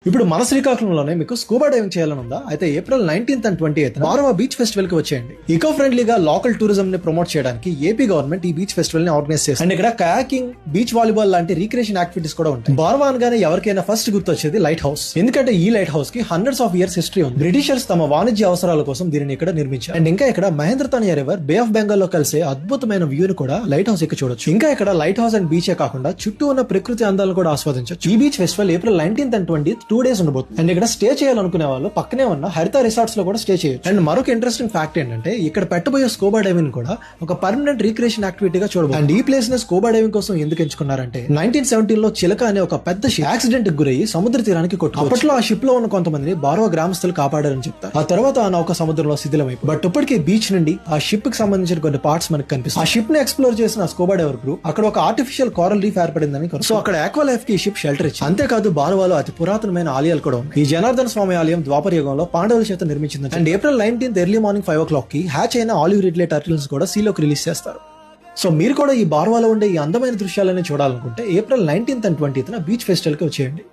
ఇప్పుడు మన శ్రీకాకుళంలోనే మీకు స్కూబా డైవింగ్ చేయాలని ఉందా? అయితే April 19th and 28th Barava beach festival కి వచ్చేయండి. ఈకో ఫ్రెండ్లీగా లోకల్ టూరిజం ని ప్రమోట్ చేయడానికి ఏపీ గవర్నమెంట్ ఈ బీచ్ ఫెస్టివల్ ని ఆర్గనైజ్ చేస్తుంది. అండ్ ఇక్కడ కయాకింగ్, బీచ్ వాలీబాల్ లాంటి రీక్రియేషన్ యాక్టివిటీస్ కూడా ఉంటాయి. బారవా అనగానే ఎవరికైనా ఫస్ట్ గుర్తొచ్చేది లైట్ హౌస్. ఎందుకంటే ఈ లైట్ హౌస్ కి హండ్రెడ్స్ ఆఫ్ ఇయర్స్ హిస్టరీ ఉంది. బ్రిటిషర్స్ తమ వాణిజ్య అవసరాల కోసం దీనిని ఇక్కడ నిర్మించారు. అండ్ ఇంకా ఇక్కడ మహేంద్రతానియా రివర్, బే ఆఫ్ బెంగాల్ లో కలిసే అద్భుతమైన వ్యూని కూడా లైట్ హౌస్ ఎక్కి చూడొచ్చు. ఇంకా ఇక్కడ లైట్ హౌస్ అండ్ బీచే కాకుండా చుట్టూ ఉన్న ప్రకృతి అందాలను కూడా ఆస్వాదించవచ్చు. ఈ beach festival April 19th and 20th 2 days ఉండబోతుంది. అండ్ ఇక్కడ స్టే చేయాలనుకునే వాళ్ళు పక్కనే ఉన్న హరిత రిసార్ట్స్ లో కూడా స్టే చేయొచ్చు. అండ్ మరొక ఇంట్రెస్టింగ్ ఫ్యాక్ట్ ఏంటంటే ఇక్కడ పెట్టబోయే స్కూబా డైవింగ్ కూడా ఒక పర్మనెంట్ రీక్రియేషన్ యాక్టివిటీగా చూడవచ్చు. అండ్ ఈ ప్లేస్ ని స్కూబా డైవింగ్ కోసం ఎందుకు ఎంచుకున్నారంటే 1917 లో చిలక అనే ఒక పెద్ద షిప్ యాక్సిడెంట్ కి గురయ్యి సముద్ర తీరానికి కొట్టు. అప్పట్లో ఆ షిప్ లో ఉన్న కొంతమందిని బారవా గ్రామస్తులు కాపాడారని చెప్తారు. ఆ తర్వాత ఆ నౌక సముద్రంలో శిథిలమైపోయింది. బట్ ఇప్పటికీ బీచ్ నుండి ఆ షిప్ కి సంబంధించిన కొన్ని పార్ట్స్ మనకు కనిపిస్తాయి. ఆ షిప్ ని ఎక్స్ప్లోర్ చేసిన స్కూబా డైవర్ గ్రూప్ అక్కడ ఒక ఆర్టిఫిషియల్ కోరల్ రీఫ్ ఏర్పడిందని, సో అక్కడ ఆక్వా లైఫ్ కి ఈ షిప్ షెల్టర్ ఇచ్చింది. అంతేకాదు బారవాలో అతి పురాతనమైన ఆలయాలు కూడా ఉన్నాయి. ఈ జనార్దన స్వామి ఆలయం ద్వాపర యుగంలో పాండవుల చేత నిర్మించింది. And April 19th early morning 5 o'clock కి హ్యాచ్ అయిన ఆలివ్ రిడ్లే టర్టిల్స్ కూడా సీలోకి రిలీజ్ చేస్తారు. సో మీరు కూడా ఈ బార్వాలో ఉండే ఈ అందమైన దృశ్యాలని చూడాలనుకుంటే April 19th and 20th beach festival కి వచ్చేయండి.